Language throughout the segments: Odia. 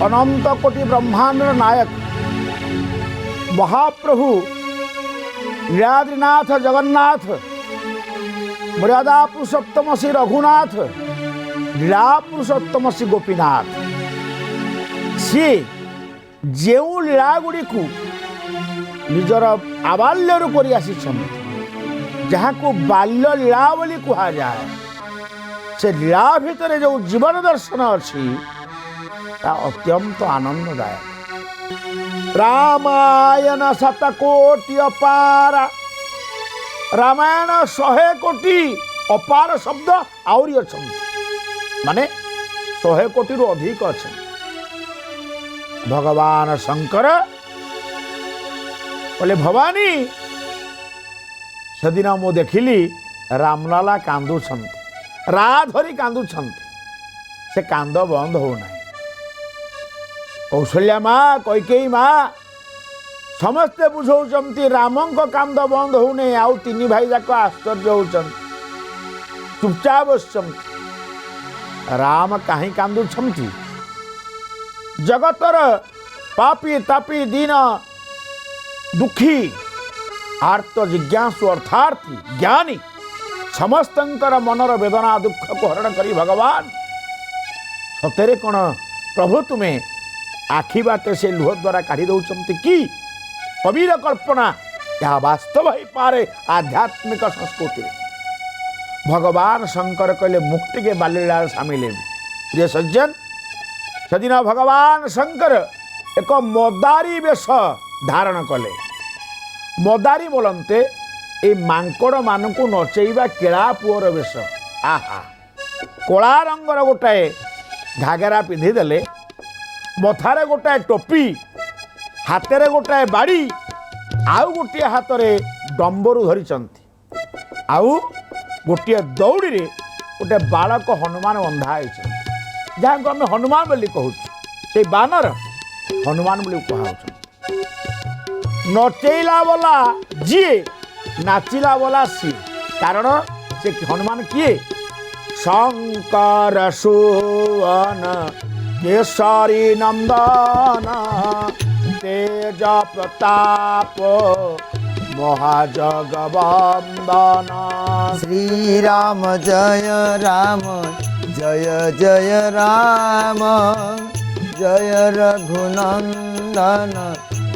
अनंत कोटि ब्रह्मांड नायक महाप्रभु लीलाद्रिनाथ जगन्नाथ मर्यादा पुरुषोत्तम श्री रघुनाथ लीला पुरुषोत्तम श्री गोपीनाथ सी जो लीला गुड़ी को निजर आबाल्य कर जहाँ को बाल्य लीला बोली कहा जाए से लीला भितर जो जीवन दर्शन अच्छी अत्यंत आनंददायक। रामायण 7 कोटि अपार रामायण 100 कोटि अपार शब्द आउरी अछंती माने 100 कोटि रु अधिक अछंती। भगवान शंकर बोले भवानी सेदिन मु देखिली रामलाला कांदू छंती राधरी कांदू छंती से कांद बंद हो ना कौशल्या माँ कैकेयी माँ समस्ते बुझौचंती रामंक कांद बंद होने आउ 3 भाई जाक आश्चर्य होचंती चुपचाप बसचंती राम काहे कांदुछंती जगतर पापी तापी दीन दुखी आर्त जिज्ञासु अर्थार्थी ज्ञानी समस्तंकर मनर वेदना दुख को हरण करी भगवान सतेरे कौन प्रभु तुम्हें आखि बाटे से लुह द्वारा काढ़ी दौरान कि कबीर कल्पना यह वास्तव ही पारे आध्यात्मिक संस्कृति। भगवान शंकर कहले मुक्ति के बाल्यलीला सामिल प्रिय सज्जन सेदिन भगवान शंकर एक मदारी वेश धारण कले। मदारी बोलते ये मांकड़ मान को नचेवा केला पुअर वेश आहा कला रंगर गोटाए घाघरा पिंधिदेले मथारे गोटाए टोपी हाथ गोटाए बाड़ी आउ गोटे हाथ में डंबरू धरी आउ गोटे दौड़ी रे गोटे बालक हनुमान बंधा जहाँ को आम हनुमान बोली कहूँ से बानर हनुमान बोली कह नचेला वाला जी नाचिला वाला सी कारण से हनुमान किए शंकर सुवन केसरी नंदन तेज प्रताप महाजगवंदन श्री राम जय जय राम जय रघुनंदन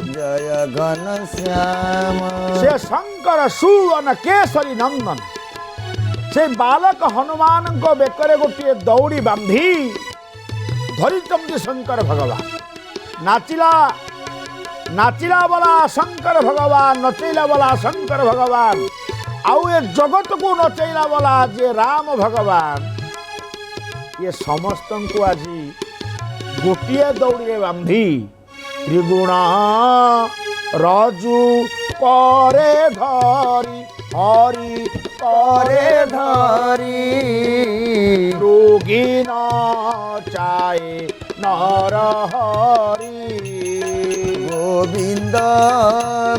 जय घन श्याम। से शंकर सुवन केसरी नंदन से बालक हनुमान को बेकरे गोटे दौड़ी बांधी धरिचंदी शंकर भगवान नाचिला नाचिला वाला शंकर भगवान नचैला वाला शंकर भगवान आउ ये जगत को नचैला वाला जे राम भगवान ये समस्त को आज गोटे दौड़ी बांधी त्रिगुण रजु करे धरी हरि करे धरी रोगी न चाहे नर हरि गोविंद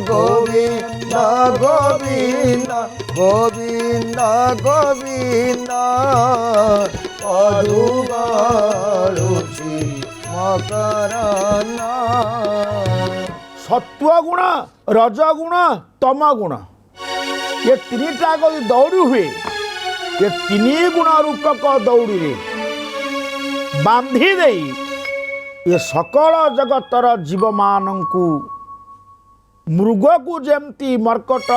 गोविंद गोविंद गोविंद गोविंद अधुगरुचि मकरना। सत्वगुण रजगुण तमगुण ये 3टा गति दौड़ी हुए ये 3 गुण रूपक दौड़ी रे बांधी दे ये सकल जगतर जीव मानू मृग को जमती मर्कट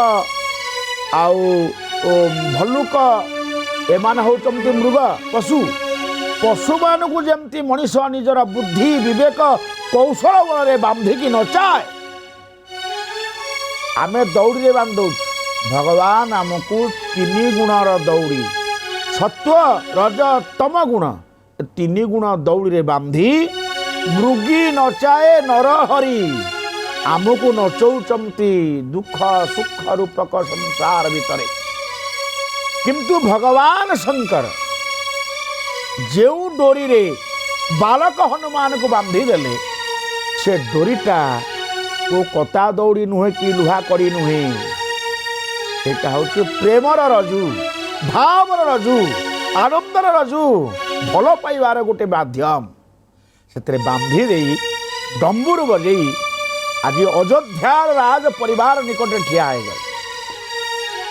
आउ भल्लुक एमान होचंती मृग पशु पशु मान को जमती मनीष निजर बुद्धि विवेक कौशल बल बांधिकी नचाए आमे दौड़ी रे बांध दौଛୁ भगवान आमको 3 गुणर दौड़ी सत्व रज तम गुण 3 गुण दौड़ी रे बांधी मृगी नचाए नर हरि आमको नचौचंती दुख सुख रूपक संसार भितर किंतु भगवान शंकर जो डोरी रे बालक हनुमान को बांधी देले से डोरीटा को कता दौड़ी नुहे कि लुहा कड़ी नुहे सेटा हूँ प्रेमर रजु भावर रजु आनंदर रजु भल पाइबार गोटे माध्यम से बांधी दे डम्बुर बजई आज अयोध्यार राज परिवार निकट ठिया हो गए।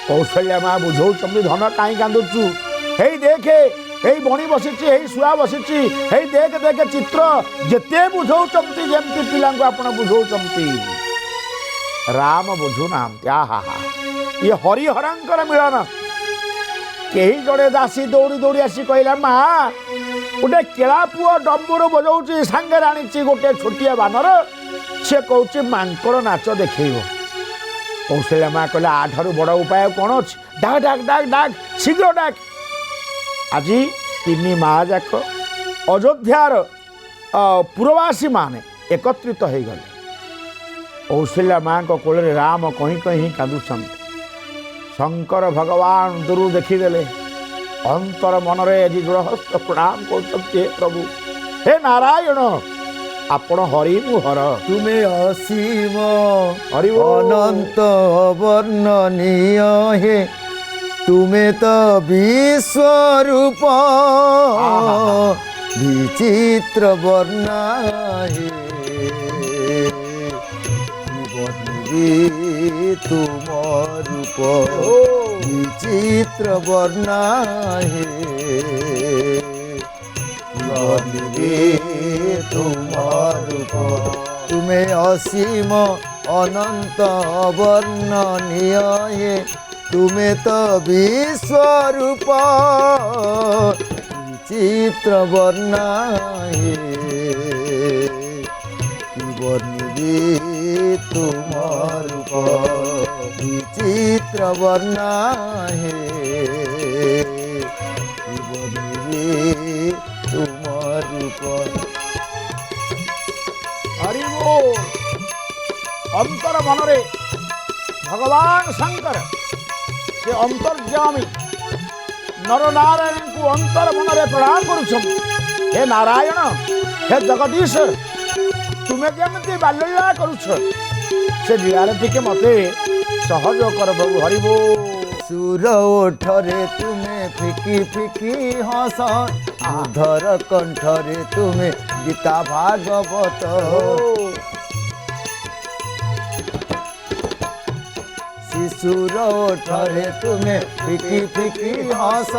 कौशल्या माँ बुझौ धन कहीं कांदुचु हे देखे हे बणी बसी हे शुआ बसी हे देख देख चित्र जेते बुझौ जमती पिला आप बुझौ राम बुझुना आहा ये हरिहरांकर मिलन कही जड़े दासी दौड़ी दौड़ी आसी कहला माँ गोटे केला पुआ डम्बुर बजाऊँ सांगे आनी गोटे छोटिया बानर से कौच मांकर नाच देखो। कौशल्या माँ कहला आठारू बड़ उपाय कौन अच्छी डाक डाक डाक डाक शीघ्र डाक। आज तीन माँ जाक अयोध्यार पुरवासी माने एकत्रित हो गले। कौशल्या माँ को कोल राम कहीं कहीं कांदुंट शंकर भगवान दूर देखीदे अंतर मनरे आज जोड़हस्त प्रणाम कर प्रभु हे नारायण आपण हरि मुहर तुम्हें असीम हरि अनंत वर्णनीय हे तुम्हें तो विश्वरूप विचित्र वर्णा हे तुम रूप विचित्र वर्णा हे तुम रूप तुम्हें असीम अनंत वर्णनीय हे तुम्हें तो विश्वरूप विचित्र वर्णा हे वर्णिबे तुम रूप विचित्र वर्णा हे वर्णिबे तुम रूप। हरि बोल। अंतर मनरे भगवान शंकर से अंतर्यामी नर नारायण को अंतर मनरे प्रणाम करुछ। हे नारायण हे जगदीश तुम्हें केमती बाल्यलीला करुछ से लीलार टिके मते सहयोग कर प्रभु। हरि बोल। सुर ओठरे तुम्हें फिकी फिकी हस धर कंठरे तुम्हें गीता भागवत शिशुर ओठरे तुम्हें फिकी फिकी हस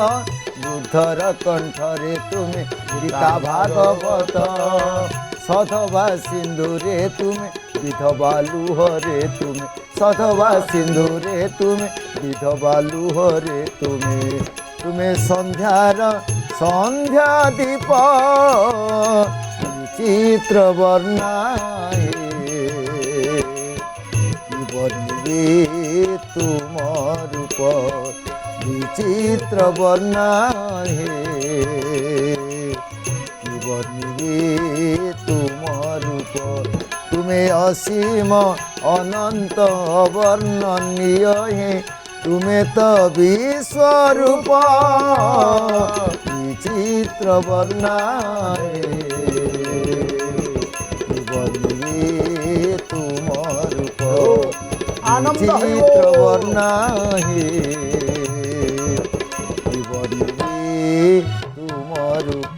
बुधर कंठरे तुम्हें गीता भागवत सधवा सिंधुरे तुम्हें विधवा लुहरे तुम्हें सधवा सिंधुरे तुम्हें विधवा लुहरे तुम्हें संध्यार संध्या दीप विचित्र वर्णा हे वर्णिबे तुम रूप विचित्र वर्णा हे वर्णिबे तुम रूप तुम्हें असीम अनंत वर्णनीय हे तुम्हें तो विश्वरूप विचित्र वर्णा हे वर्णिबे तुम रूप विचित्र वर्णा हे वर्णिबे तुम रूप।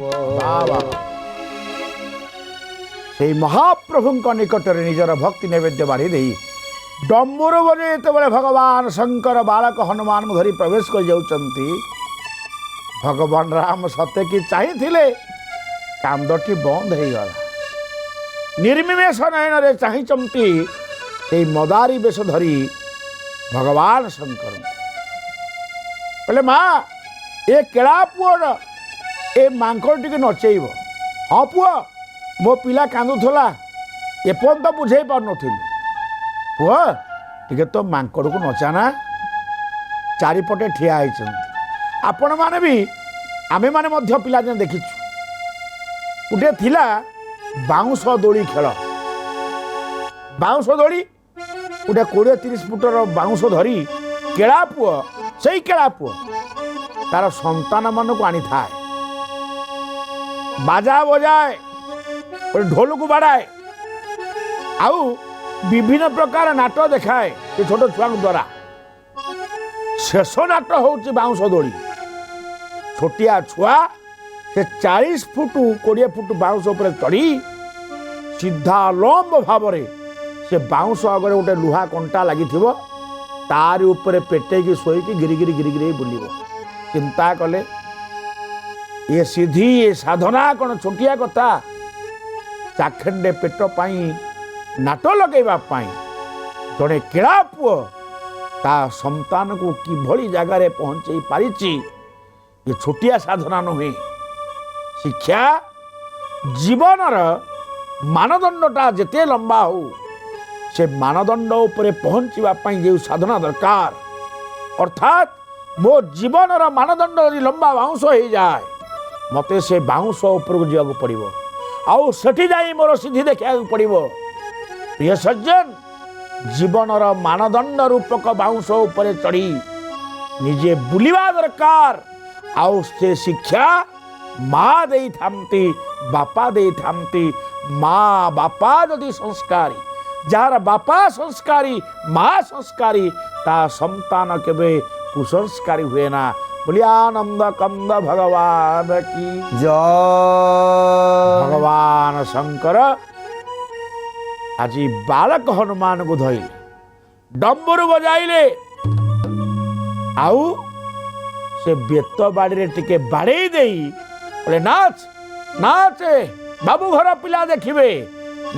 से महाप्रभु निकट में निजर भक्ति नैवेद्य बाढ़ी दे डम्बुर बजे जो भगवान शंकर बालक हनुमान धरी प्रवेश कर जाउचंती भगवान राम सत्य की चाहिए कांदटी बंद हो गला निर्मिमेष नयन चाहिए मदारी बेश धरी भगवान शंकर कहले माँ ए केड़ा पुअर ए मांकड़ टी नचेब हाँ पुआ मो पिला कांदुला एपर्यंत बुझे पार नी पुआ टे तो मांकड़ को नचाना चारिपटे ठिया होती आपण मैंने भी आमे माने मध्य पिला दिन देखीचु गोटे थिला बाउंश दोली खेल बाउंश दोली गोटे 20-30 फुटर बाउंश धरी केड़ा पुआ से केड़ा पुआ तार संतान मान को आनी था बाजा बजाए ढोल को बाड़ाए आउ ବିଭିନ୍ନ ପ୍ରକାର ନାଟ ଦେଖାଏ ଏ ଛୋଟ ଛୁଆଙ୍କ ଦ୍ୱାରା। ଶେଷ ନାଟ ହେଉଛି ବାଉଁଶ ଦୋଳି। ଛୋଟିଆ ଛୁଆ ସେ 40 ଫୁଟ 20 ଫୁଟ ବାଉଁଶ ଉପରେ ଚଢ଼ି ସିଧା ଲମ୍ବ ଭାବରେ ସେ ବାଉଁଶ ଆଗରେ ଗୋଟେ ଲୁହା କଣ୍ଟା ଲାଗିଥିବ, ତାରି ଉପରେ ପେଟେଇକି ଶୋଇକି ଗିରିଗିରି ଗିରିଗିରି ବୁଲିବ। ଚିନ୍ତା କଲେ ଏ ସିଦ୍ଧି ଏ ସାଧନା କ'ଣ ଛୋଟିଆ କଥା? ଚାଖେଣ୍ଡେ ପେଟ ପାଇଁ ନାଟ ଲଗେଇବା ପାଇଁ ଜଣେ କିଳା ପୁଅ ତା ସନ୍ତାନକୁ କିଭଳି ଜାଗାରେ ପହଞ୍ଚେଇ ପାରିଛି, ଏ ଛୋଟିଆ ସାଧନା ନୁହେଁ। ଶିକ୍ଷା ଜୀବନର ମାନଦଣ୍ଡଟା ଯେତେ ଲମ୍ବା ହଉ, ସେ ମାନଦଣ୍ଡ ଉପରେ ପହଞ୍ଚିବା ପାଇଁ ଯେଉଁ ସାଧନା ଦରକାର, ଅର୍ଥାତ୍ ମୋ ଜୀବନର ମାନଦଣ୍ଡ ଯଦି ଲମ୍ବା ବାଉଁଶ ହେଇଯାଏ, ମୋତେ ସେ ବାଉଁଶ ଉପରକୁ ଯିବାକୁ ପଡ଼ିବ, ଆଉ ସେଠି ଯାଇ ମୋର ସିଦ୍ଧି ଦେଖିବାକୁ ପଡ଼ିବ। ପ୍ରିୟ ସଜ୍ଜନ, ଜୀବନର ମାନଦଣ୍ଡ ରୂପକ ବାଉଁଶ ଉପରେ ଚଢ଼ି ନିଜେ ବୁଲିବା ଦରକାର। ଆଉ ସେ ଶିକ୍ଷା ମା ଦେଇଥାନ୍ତି, ବାପା ଦେଇଥାନ୍ତି। ମା ବାପା ଯଦି ସଂସ୍କାରୀ, ଯାହାର ବାପା ସଂସ୍କାରୀ, ମା ସଂସ୍କାରୀ, ତା ସନ୍ତାନ କେବେ କୁସଂସ୍କାରୀ ହୁଏ ନା। ବୋଲି ଆନନ୍ଦ କନ୍ଦ ଭଗବାନ କି ଜୟ। ଭଗବାନ ଶଙ୍କର ଆଜି ବାଳକ ହନୁମାନଙ୍କୁ ଧଇଲେ, ଡମ୍ବରୁ ବଜାଇଲେ, ଆଉ ସେ ବେତ ବାଡ଼ିରେ ଟିକେ ବାଡ଼େଇ ଦେଇ ବୋଲେ ନାଚ ନାଚ, ବାବୁ ଘର ପିଲା ଦେଖିବେ।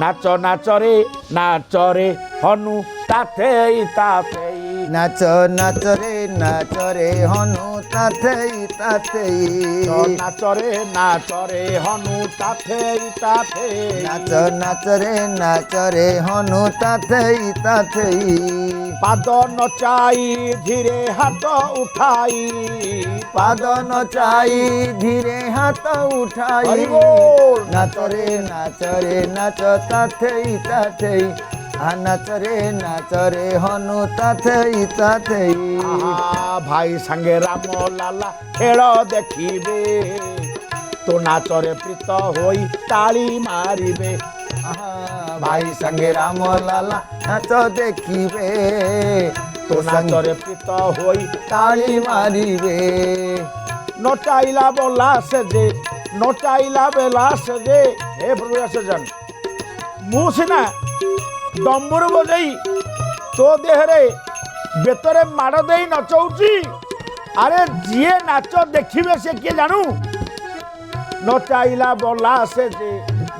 ନାଚ ନାଚରେ ନାଚରେ ହନୁ ତାଥେଇ ତାଥେଇ, ନାଚ ନାଚରେ ନାଚରେ ହନୁ ତାଥେଇ ତାଥେଇ, ନାଚରେ ନାଚରେ ହନୁ ତାଥେଇ ତାଥେଇ, ନାଚ ନାଚରେ ନାଚରେ ହନୁ ତାଥେଇ ତାଥେଇ, ପାଦ ନଚାଇ ଧୀରେ ହାତ ଉଠାଇ, ପାଦ ନଚାଇ ଧୀରେ ହାତ ଉଠାଇ, ହରି ବୋଲ। ନାଚରେ ନାଚରେ ନାଚ ତାଥେଇ ତାଥେଇ, ନାଚରେ ନାଚରେ ହନୁ ତାଥେଇ ତାଥେଇ। ଭାଇ ସାଙ୍ଗେ ରାମ ଲାଲା ଖେଳ ଦେଖିବେ, ତୋ ନାଚରେ ପ୍ରୀତ ହୋଇ ତାଳି ମାରିବେ। ଭାଇ ସାଙ୍ଗେ ରାମ ଲାଲା ନାଚ ଦେଖିବେ, ତୋ ନାଚରେ ପ୍ରୀତ ହୋଇ ତାଳି ମାରିବେ। ନଚାଇଲା ବୋଲା ସେ ଯେ, ନଚାଇଲା ବେଲା ସେ ଯେ। ହେ ପ୍ରଭୁ ସଜନ, ମୁଁ ସିନା ଡମ୍ବରୁ ବଜେଇ ତୋ ଦେହରେ ବେତରେ ମାଡ଼ ଦେଇ ନଚଉଛି, ଆରେ ଯିଏ ନାଚ ଦେଖିବେ ସେ କିଏ ଜାଣୁ? ନଚାଇଲା ବୋଲା ସେ ଯେ,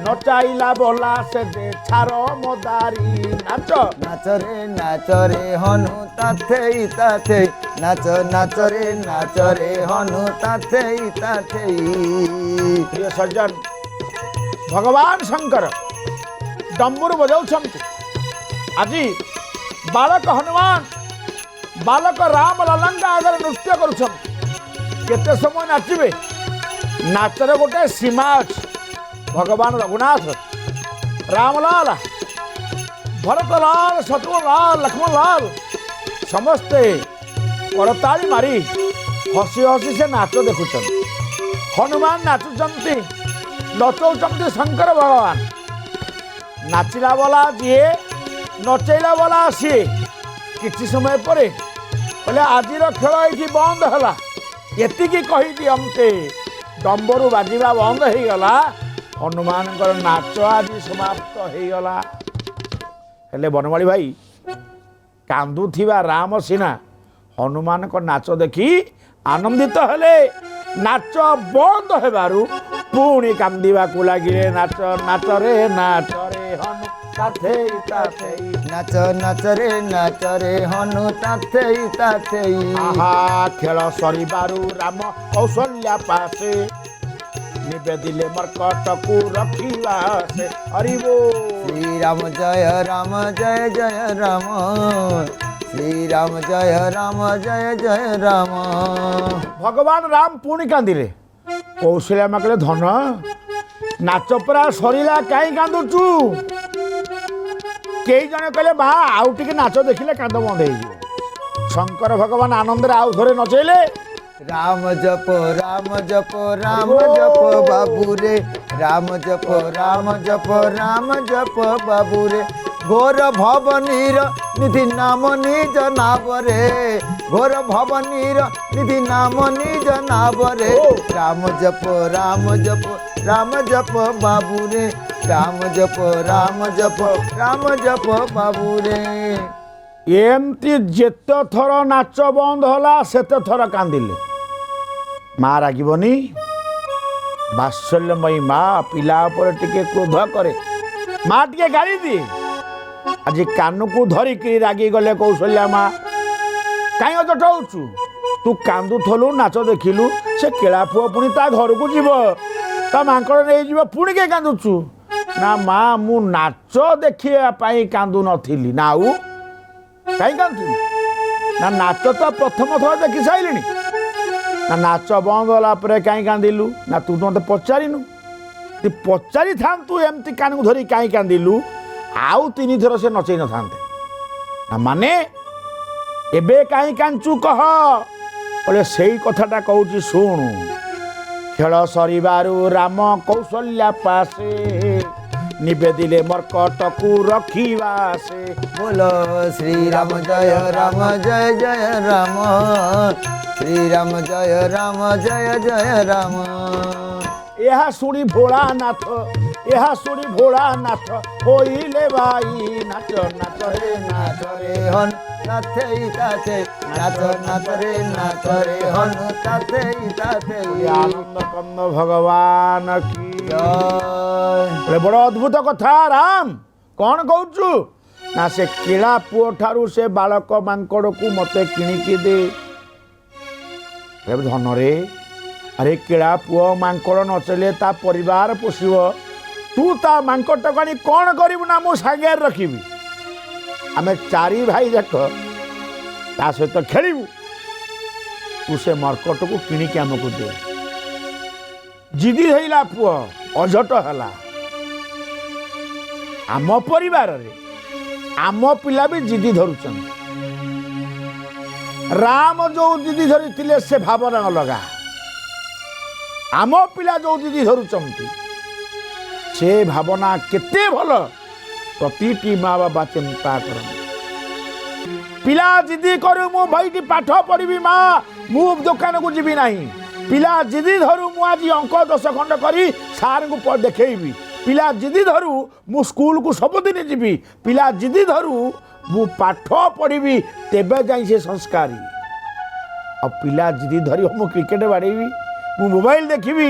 ନଚାଇଲା ବୋଲା ସେ ଯେ, ଛାର ମଦାରି ନାଚ। ନାଚରେ ନାଚରେ ହନୁ ତାଥେଇ ତାଥେଇ, ନାଚ ନାଚରେ ନାଚରେ ହନୁ ତାଥେଇ ତାଥେଇ। ପ୍ରିୟ ସଜ୍ଜନ, ଭଗବାନ ଶଙ୍କର ଡମ୍ବରୁ ବଜାଉଛନ୍ତି। ଆଜି ବାଳକ ହନୁମାନ ବାଳକ ରାମ ଲାଲାଙ୍କ ଆଗରେ ନୃତ୍ୟ କରୁଛନ୍ତି। କେତେ ସମୟ ନାଚିବେ? ନାଚର ଗୋଟେ ସୀମା ଅଛି। ଭଗବାନ ରଘୁନାଥ, ରାମଲାଲ, ଭରତଲାଲ, ଶତ୍ରୁଲାଲ, ଲକ୍ଷ୍ମଣଲାଲ ସମସ୍ତେ କରତାଳି ମାରି ହସି ହସି ସେ ନାଚ ଦେଖୁଛନ୍ତି। ହନୁମାନ ନାଚୁଛନ୍ତି, ନଚଉଛନ୍ତି ଶଙ୍କର ଭଗବାନ। ନାଚିଲା ବାଲା ଯିଏ, ନଚେଇଲା ବାଲା ସିଏ। କିଛି ସମୟ ପରେ କହିଲେ ଆଜିର ଖେଳ ଏଇଠି ବନ୍ଦ ହେଲା, ଏତିକି କହିଦିଅନ୍ତେ ଡମ୍ବରୁ ବାଜିବା ବନ୍ଦ ହେଇଗଲା, ହନୁମାନଙ୍କର ନାଚ ଆଜି ସମାପ୍ତ ହେଇଗଲା। ହେଲେ ବନମାଳୀ ଭାଇ, କାନ୍ଦୁଥିବା ରାମ ସିନା ହନୁମାନଙ୍କ ନାଚ ଦେଖି ଆନନ୍ଦିତ ହେଲେ, ନାଚ ବନ୍ଦ ହେବାରୁ ପୁଣି କାନ୍ଦିବାକୁ ଲାଗିଲେ। ନାଚ ନାଚରେ ନାଚରେ ହନୁ ତାଥେଇ ତାଥେଇ, ନାଚ ନାଚରେ ନାଚରେ ହନୁ ତାଥେଇ ତାଥେଇ। ଆହା ଖେଳ ସରିବାରୁ ରାମ କୌଶଲ୍ୟା ପାଶେ, ନିବେଦିଲେ ମର୍କଟକୁ ରଖିବା ସେ। ହରି ବୋଲ। ଶ୍ରୀରାମ ଜୟ ରାମ ଜୟ ଜୟ ରାମ, ଶ୍ରୀରାମ ଜୟ ରାମ ଜୟ ଜୟ ରାମ। ଭଗବାନ ରାମ ପୁଣି କାନ୍ଦିଲେ। କୌଶଲ୍ୟା ମା କହିଲେ ଧନ, ନାଚ ପରା ସରିଲା, କାହିଁ କାନ୍ଦୁଛୁ? କେହି ଜଣେ କହିଲେ ମା ଆଉ ଟିକେ ନାଚ ଦେଖିଲେ କାନ୍ଦ ବନ୍ଦ ହେଇଯିବ। ଶଙ୍କର ଭଗବାନ ଆନନ୍ଦରେ ଆଉ ଥରେ ନଚେଇଲେ। ରାମ ଜପ ରାମ ଜପ ରାମ ଜପ ବାବୁରେ, ରାମ ଜପ ରାମ ଜପ ରାମ ଜପ ବାବୁରେ, ঘোর ভবনীর নিধি নাম নিজ নাবরে ঘোর ভবনীর নিধি নাম নিজ নাবরে রাম জপ রাম জপ রাম জপ বাবুরে রাম জপ রাম জপ রাম জপ বাবুরে। ଏମିତି ଯେତେ ଥର ନାଚ ବନ୍ଦ ହେଲା ସେତେ ଥର କାନ୍ଦିଲେ। ମା ରାଗିବନି? ବାତ୍ସଲ୍ୟମୟୀ ମା ପିଲା ଉପରେ ଟିକେ କ୍ରୋଧ କରେ, ମା ଟିକେ ଗାଳି ଦିଏ। ଆଜି କାନକୁ ଧରିକିରି ରାଗିଗଲେ କୌଶଲ୍ୟା ମା, କାହିଁ ଅଜଟ ହଉଛୁ? ତୁ କାନ୍ଦୁଥଲୁ, ନାଚ ଦେଖିଲୁ, ସେ କେଳା ପୁଅ ପୁଣି ତା ଘରକୁ ଯିବ, ତା ମାଙ୍କଡ଼ ନେଇଯିବ, ପୁଣି କିଏ କାନ୍ଦୁଛୁ? ନା ମା, ମୁଁ ନାଚ ଦେଖିବା ପାଇଁ କାନ୍ଦୁ ନଥିଲି। ନା ଆଉ କାହିଁ କାନ୍ଦୁଥିଲୁ? ନା ନାଚ ତ ପ୍ରଥମ ଥର ଦେଖି ସାରିଲିଣି। ନା ନାଚ ବନ୍ଦ ହେଲା ପରେ କାହିଁ କାନ୍ଦିଲୁ? ନା ତୁ ମୋତେ ପଚାରିନୁ? ତୁ ପଚାରିଥାନ୍ତୁ ଏମିତି କାନକୁ ଧରି କାହିଁ କାନ୍ଦିଲୁ, ଆଉ 3 ଥର ସେ ନଚେଇ ନଥାନ୍ତେ। ନା ମାନେ ଏବେ କାହିଁ କାନ୍ଦୁଛୁ କହ? ବୋଲେ ସେଇ କଥାଟା କହୁଛି ଶୁଣୁ। ଖେଳ ସରିବାରୁ ରାମ କୌଶଲ୍ୟା ପାଶେ ନିବେଦିଲେ ମର୍କଟକୁ ରଖିବା ସେ। बोलो श्री राम जय राम जय जय राम श्री राम जय राम जय जय राम। ଏହା ଶୁଣି ଭୋଳାନାଥ, ଏହା ଶୁଣି ଭୋଳାନାଥ ହୋଇଲେ ଭାଇ ନାଚ ନାଚ ରେ ନାଚ ରେ हन नाथे ताथे नाच नाच रे नाच रे हन ताथे ताथे ଆନନ୍ଦ କନ୍ଦ ଭଗବାନ କି जय। ବଡ଼ ଅଦ୍ଭୁତ କଥା। ରାମ କ'ଣ କହୁଛୁ? ନା ସେ କିଳା ପୁଅ ଠାରୁ ସେ ବାଳକ ମାଙ୍କଡ଼କୁ ମୋତେ କିଣିକି ଦେ। ଧନରେ ଆରେ କିଳା ପୁଅ ମାଙ୍କଡ଼ ନଚଲେ ତା ପରିବାର ପୋଷିବ, ତୁ ତା ମାଙ୍କଡ଼ଟାକୁ ଆଣି କ'ଣ କରିବୁ? ନା ମୁଁ ସାଙ୍ଗରେ ରଖିବି, ଆମେ 4 ଭାଇ ଯାକ ତା ସହିତ ଖେଳିବୁ, ତୁ ସେ ମର୍କଟକୁ କିଣିକି ଆମକୁ ଦେ। ଜିଦି ହେଇଲା ପୁଅ, ଅଝଟ ହେଲା। ଆମ ପରିବାରରେ ଆମ ପିଲା ବି ଜିଦି ଧରୁଛନ୍ତି। ରାମ ଯୋଉ ଜିଦି ଧରିଥିଲେ ସେ ଭାବନା ଅଲଗା, ଆମ ପିଲା ଯୋଉ ଜିଦି ଧରୁଛନ୍ତି ସେ ଭାବନା କେତେ ଭଲ, ପ୍ରତିଟି ମା ବାବା ଚିନ୍ତା କରନ୍ତି। ପିଲା ଜିଦି କରୁ ମୁଁ ଭାଇଟି ପାଠ ପଢ଼ିବି, ମା ମୁଁ ଦୋକାନକୁ ଯିବି ନାହିଁ। ପିଲା ଜିଦି ଧରୁ ମୁଁ ଆଜି ଅଙ୍କ 10 ଖଣ୍ଡ କରି ସାର୍ଙ୍କୁ ଦେଖେଇବି। ପିଲା ଜିଦି ଧରୁ ମୁଁ ସ୍କୁଲକୁ ସବୁଦିନ ଯିବି। ପିଲା ଜିଦି ଧରୁ ମୁଁ ପାଠ ପଢ଼ିବି, ତେବେ ଯାଇ ସେ ସଂସ୍କାରୀ। ଆଉ ପିଲା ଜିଦି ଧରି ମୁଁ କ୍ରିକେଟ ବାଡ଼େଇବି, ମୁଁ ମୋବାଇଲ ଦେଖିବି,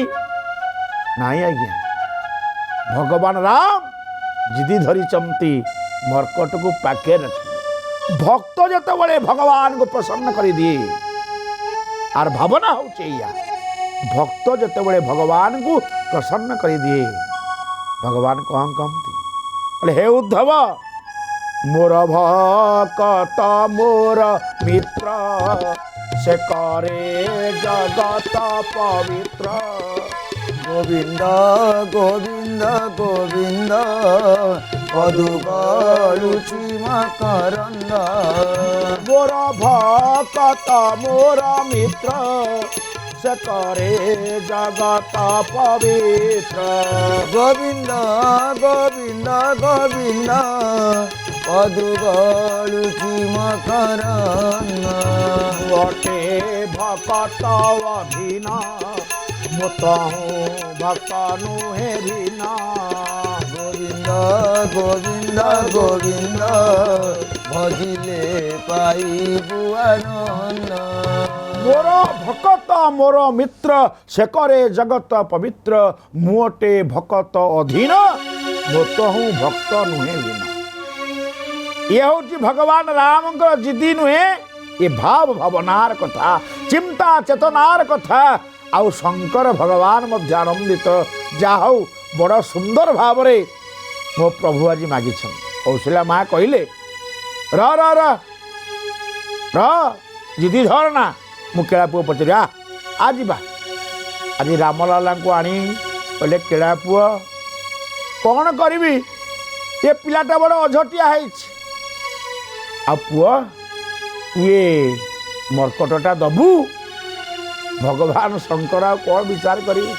ନାଇଁ ଆଜ୍ଞା। ଭଗବାନ ରାମ ଜିଦି ଧରିଛନ୍ତି ମର୍କଟକୁ ପାଖେ ରଖିବେ। ଭକ୍ତ ଯେତେବେଳେ ଭଗବାନଙ୍କୁ ପ୍ରସନ୍ନ କରିଦିଏ, ଆର ଭାବନା ହଉଛି ଏଇଆ, ଭକ୍ତ ଯେତେବେଳେ ଭଗବାନଙ୍କୁ ପ୍ରସନ୍ନ କରିଦିଏ, ଭଗବାନ କ'ଣ କହନ୍ତି? ହେ ଉଦ୍ଧବ, ମୋର ଭକତ ମୋର ମିତ୍ର, ସେ କରେ ଜଗତ ପବିତ୍ର। गोविंद गोविंद गोविंद मधु गलुची मकरंद। मोर भकत मोर मित्र, से करे जगत पवित्र। गोविंद गोविंद गोविंद मधु गलुची मकरंद। गोटे भकत अधीन, मुतहु भक्त नुहे भिन्न। गोविंद गोविंद गोविंद भजिले पाइबु आनंद। मोर भकत मोर मित्र, से करे जगत पवित्र। मुटे भकत अधीन, मुतहु भक्त नुहे भिन्न। ये हूँ भगवान राम जिदी नुहे, ये भाव भावनार कथा, चिंता चेतनार कथा। आउ शंकर भगवान मध्य आनंदित, जा हौ बड़ सुंदर भाव रे मो प्रभु आज मागी। कौशल्या माँ कहले र र र र जिदी धर ना, मु केड़ा पुओ पचारि आ जीवा। आज रामलाला को आनी कहले केड़ा पुओ कौन करी, ये पिलाटा बड़ अझटिया है। आ पुओ ये मर्कटटा दबू। भगवान शंकर कौन विचार करेंगे?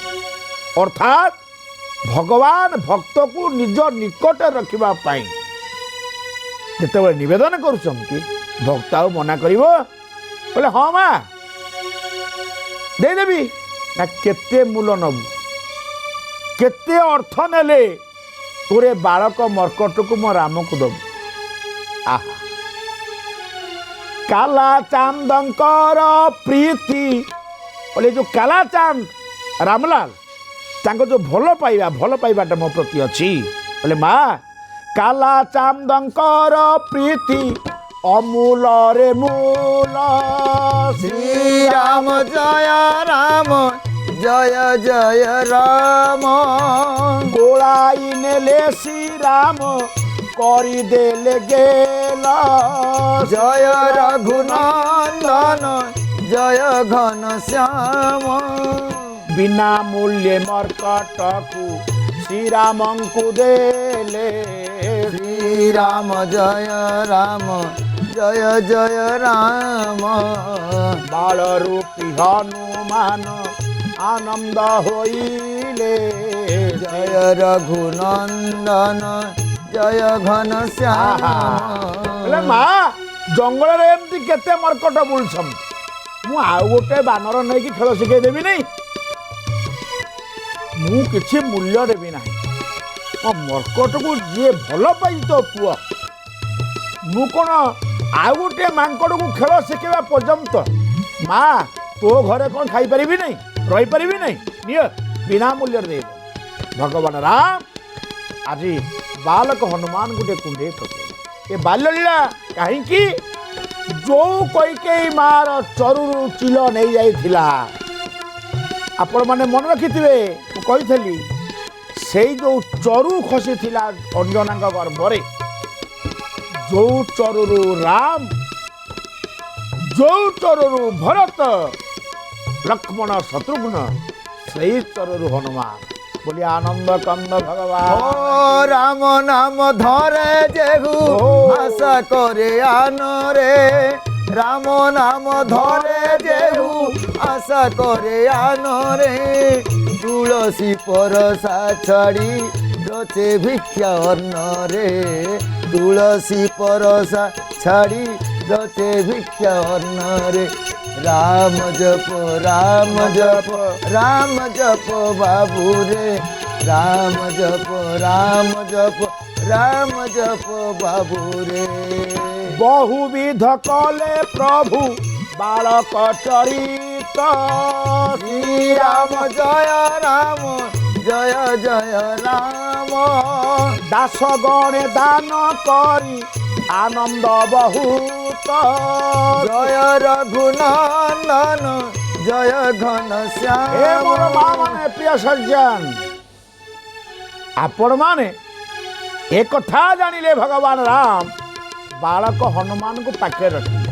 अर्थात भगवान भक्त को निज निकट रखा ଯେତେବେଳେ ନିବେଦନ କରୁଛନ୍ତି ଭକ୍ତ ଆଉ ମନା କରିବ? କହିଲେ ହଁ ମା ଦେଇଦେବି। ନା କେତେ ମୂଲ ନବୁ, କେତେ ଅର୍ଥ ନେଲେ ତୋରେ ବାଳକ ମର୍କଟକୁ ମୋ ରାମକୁ ଦବୁ? ଆହା କାଲା ଚାନ୍ଦଙ୍କର ପ୍ରୀତି ବୋଲେ ଯୋଉ କାଲା ଚାନ୍ଦ ରାମଲାଲ ତାଙ୍କ ଯୋଉ ଭଲ ପାଇବାଟା ମୋ ପ୍ରତି ଅଛି। ବୋଲେ ମା କାଲା ଚାନ୍ଦଙ୍କର ପ୍ରୀତି ଅମୂଲରେ ମୂଲ। ଶ୍ରୀରାମ ଜୟ ରାମ ଜୟ ଜୟ ରାମ ଗୋଳାଇ ନେଲେ ଶ୍ରୀରାମ କରିଦେଲେ ଗେଲ। ଜୟ ରଘୁନନ୍ଦନ ଜୟ ଘନ ଶ୍ୟାମ ବିନା ମୂଲ୍ୟ ମର୍କଟକୁ ଶ୍ରୀରାମଙ୍କୁ ଦେଲେ। ଶ୍ରୀରାମ ଜୟ ରାମ ଜୟ ଜୟ ରାମ ବାଳ ରୂପୀ ହନୁମାନ ଆନନ୍ଦ ହୋଇଲେ। ଜୟ ରଘୁନନ୍ଦନ ଜୟ ଘନ ଶ୍ୟାମ। ହେଲେ ମା ଜଙ୍ଗଲରେ ଏମିତି କେତେ ମର୍କଟ ବୁଲୁଛନ୍ତି, ମୁଁ ଆଉ ଗୋଟେ ବାନର ନେଇକି ଖେଳ ଶିଖେଇ ଦେବି ନାହିଁ? ମୁଁ କିଛି ମୂଲ୍ୟ ଦେବି ନାହିଁ। ମୋ ମର୍କଟକୁ ଯିଏ ଭଲ ପାଇଛି ତୋ ପୁଅ, ମୁଁ କ'ଣ ଆଉ ଗୋଟେ ମାଙ୍କଡ଼କୁ ଖେଳ ଶିଖେଇବା ପର୍ଯ୍ୟନ୍ତ ମା ତୋ ଘରେ କ'ଣ ଖାଇପାରିବି ନାହିଁ, ରହିପାରିବି ନାହିଁ? ନିଅ ବିନା ମୂଲ୍ୟରେ ଦେଇ। ଭଗବାନ ରାମ ଆଜି ବାଲକ ହନୁମାନ ଗୋଟେ କୁଣ୍ଡେଇ ପକେଇଲେ। ଏ ବାଲ୍ୟଲୀଳା କାହିଁକି? ଯୋଉ କୈକେୟୀ ମାର ଚରୁରୁ ଚିଲ ନେଇଯାଇଥିଲା, ଆପଣମାନେ ମନେ ରଖିଥିବେ ମୁଁ କହିଥିଲି, ସେଇ ଯୋଉ ଚରୁ ଖସିଥିଲା ଅଞ୍ଜନାଙ୍କ ଗର୍ଭରେ, ଯୋଉ ଚରୁରୁ ରାମ, ଯୋଉ ଚରୁରୁ ଭରତ ଲକ୍ଷ୍ମଣ ଶତ୍ରୁଘ୍ନ, ସେଇ ଚରୁରୁ ହନୁମାନ ବୋଲି ଆନନ୍ଦ କନ୍ଦ ଭଗବାନ। ও রাম নাম ধরে যেহু আশা করে আনরে রাম নাম ধরে যেহু আশা করে আনরে তুলসী পরশা ছাড়ি রচে ভিক্ষা অন্নরে তুলসী পরশা ছাড়ি রচে ভিক্ষা অন্নরে রাম জপ রাম জপ রাম জপ বাবু রে রাম জপ রাম জপ রাম জপ বাবু রে বহুবিধ কলে প্রভু বালক চরিত। শ্রীরাম জয় রাম জয় জয় রাম দাসগণে দান করি আনন্দ বহুত। জয় রঘুনন্দন জয় ঘন ଏ ମୋର শ্যাম ମା ମାନେ ପ୍ରିୟ ସଜ୍ଜନ, ଆପଣ ମାନେ ଏ କଥା ଜାଣିଲେ ଭଗବାନ ରାମ ବାଳକ ହନୁମାନଙ୍କୁ ପାଖରେ ରଖିଲେ।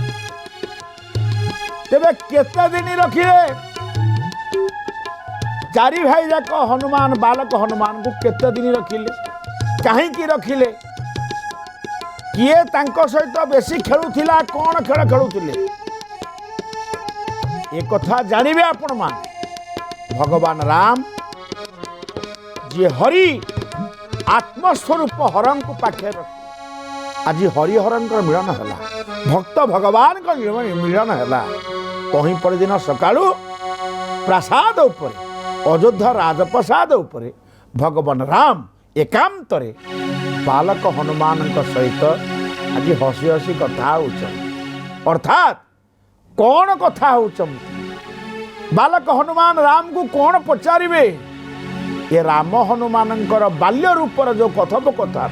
ତେବେ କେତେ ଦିନ ରଖିଲେ? ଚାରି ଭାଇ ଯାକ ହନୁମାନ ବାଳକ ହନୁମାନଙ୍କୁ କେତେ ଦିନ ରଖିଲେ? କାହିଁକି ରଖିଲେ? କିଏ ତାଙ୍କ ସହିତ ବେଶୀ ଖେଳୁଥିଲା, କ'ଣ ଖେଳ ଖେଳୁଥିଲେ? ଏ କଥା ଜାଣିବେ ଆପଣମାନେ। ଭଗବାନ ରାମ ଯିଏ ହରି ଆତ୍ମସ୍ୱରୂପ ହରଙ୍କୁ ପାଖରେ ରଖି, ଆଜି ହରିହରଙ୍କର ମିଳନ ହେଲା, ଭକ୍ତ ଭଗବାନଙ୍କ ମିଳନ ହେଲା। ତହିଁ ପରଦିନ ସକାଳୁ ପ୍ରାସାଦ ଉପରେ, ଅଯୋଧ୍ୟା ରାଜପ୍ରସାଦ ଉପରେ ଭଗବାନ ରାମ ଏକାନ୍ତରେ ବାଲକ ହନୁମାନଙ୍କ ସହିତ ଆଜି ହସି ହସି କଥା ହେଉଛନ୍ତି। ଅର୍ଥାତ୍ କ'ଣ କଥା ହେଉଛନ୍ତି? ବାଲକ ହନୁମାନ ରାମକୁ କ'ଣ ପଚାରିବେ? ଏ ରାମ ହନୁମାନଙ୍କର ବାଲ୍ୟ ରୂପର ଯେଉଁ କଥୋପକଥନ,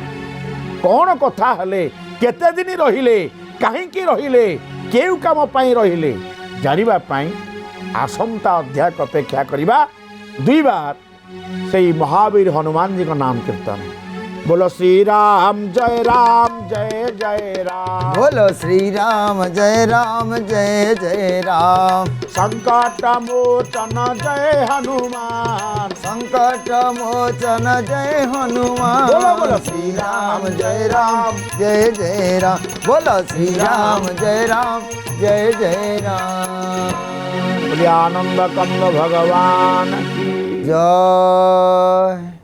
କ'ଣ କଥା ହେଲେ, କେତେ ଦିନ ରହିଲେ, କାହିଁକି ରହିଲେ, କେଉଁ କାମ ପାଇଁ ରହିଲେ, ଜାଣିବା ପାଇଁ ଆସନ୍ତା ଅଧ୍ୟାୟକୁ ଅପେକ୍ଷା କରିବା। ଦୁଇବାର ସେଇ ମହାବୀର ହନୁମାନଜୀଙ୍କ ନାମ କୀର୍ତ୍ତନ। बोलो श्री राम जय राम। बोलो श्री राम जय राम संकट मोचन जय हनुमान। संकट मोचन जय हनुमान बोलो बोलो श्री राम जय राम बोलो श्री राम जय राम बोलिए आनंद कंद भगवान की जय।